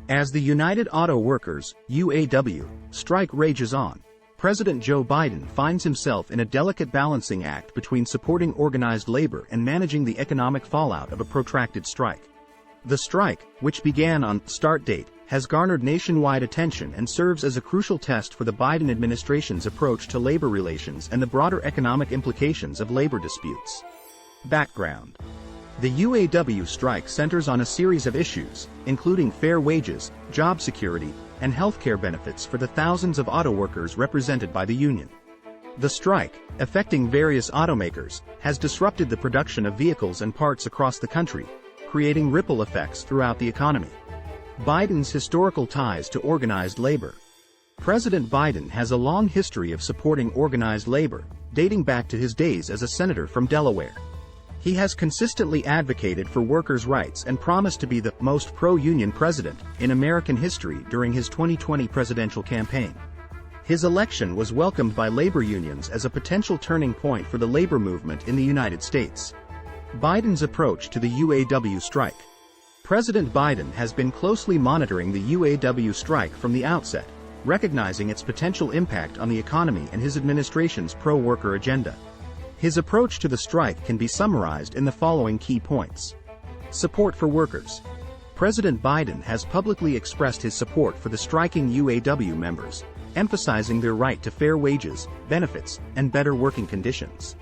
As the United Auto Workers, UAW, strike rages on, President Joe Biden finds himself in a delicate balancing act between supporting organized labor and managing the economic fallout of a protracted strike. The strike, which began on start date, has garnered nationwide attention and serves as a crucial test for the Biden administration's approach to labor relations and the broader economic implications of labor disputes. Background: the UAW strike centers on a series of issues, including fair wages, job security, and healthcare benefits for the thousands of auto workers represented by the union. The strike, affecting various automakers, has disrupted the production of vehicles and parts across the country, creating ripple effects throughout the economy. Biden's historical ties to organized labor. President Biden has a long history of supporting organized labor, dating back to his days as a senator from Delaware. He has consistently advocated for workers' rights and promised to be the most pro-union president in American history during his 2020 presidential campaign. His election was welcomed by labor unions as a potential turning point for the labor movement in the United States. Biden's approach to the UAW strike. President Biden has been closely monitoring the UAW strike from the outset, recognizing its potential impact on the economy and his administration's pro-worker agenda. His approach to the strike can be summarized in the following key points. Support for workers. President Biden has publicly expressed his support for the striking UAW members, emphasizing their right to fair wages, benefits, and better working conditions.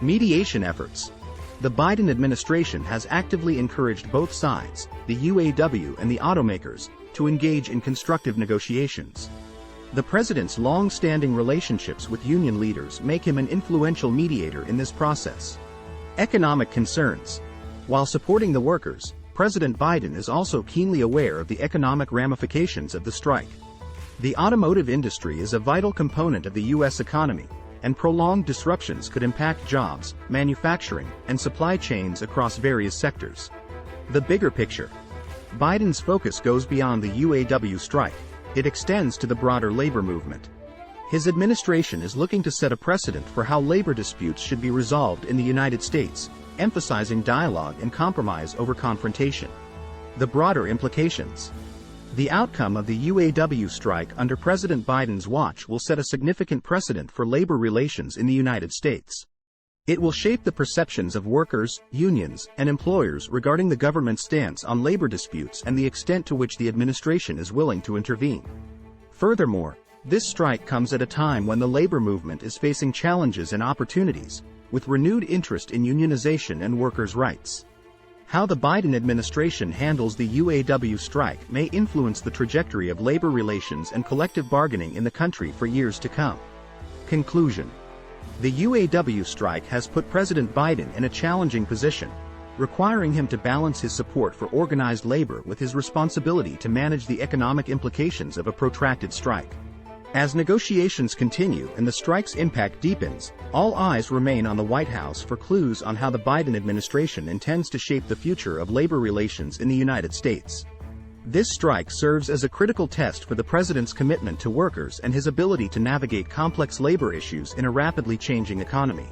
Mediation efforts. The Biden administration has actively encouraged both sides, the UAW and the automakers, to engage in constructive negotiations. The president's long-standing relationships with union leaders make him an influential mediator in this process. Economic concerns. While supporting the workers, President Biden is also keenly aware of the economic ramifications of the strike. The automotive industry is a vital component of the U.S. economy, and prolonged disruptions could impact jobs, manufacturing, and supply chains across various sectors. The bigger picture. Biden's focus goes beyond the UAW strike. It extends to the broader labor movement. His administration is looking to set a precedent for how labor disputes should be resolved in the United States, emphasizing dialogue and compromise over confrontation. The broader implications. The outcome of the UAW strike under President Biden's watch will set a significant precedent for labor relations in the United States. It will shape the perceptions of workers, unions, and employers regarding the government's stance on labor disputes and the extent to which the administration is willing to intervene. Furthermore, this strike comes at a time when the labor movement is facing challenges and opportunities, with renewed interest in unionization and workers' rights. How the Biden administration handles the UAW strike may influence the trajectory of labor relations and collective bargaining in the country for years to come. Conclusion. The UAW strike has put President Biden in a challenging position, requiring him to balance his support for organized labor with his responsibility to manage the economic implications of a protracted strike. As negotiations continue and the strike's impact deepens, all eyes remain on the White House for clues on how the Biden administration intends to shape the future of labor relations in the United States. This strike serves as a critical test for the president's commitment to workers and his ability to navigate complex labor issues in a rapidly changing economy.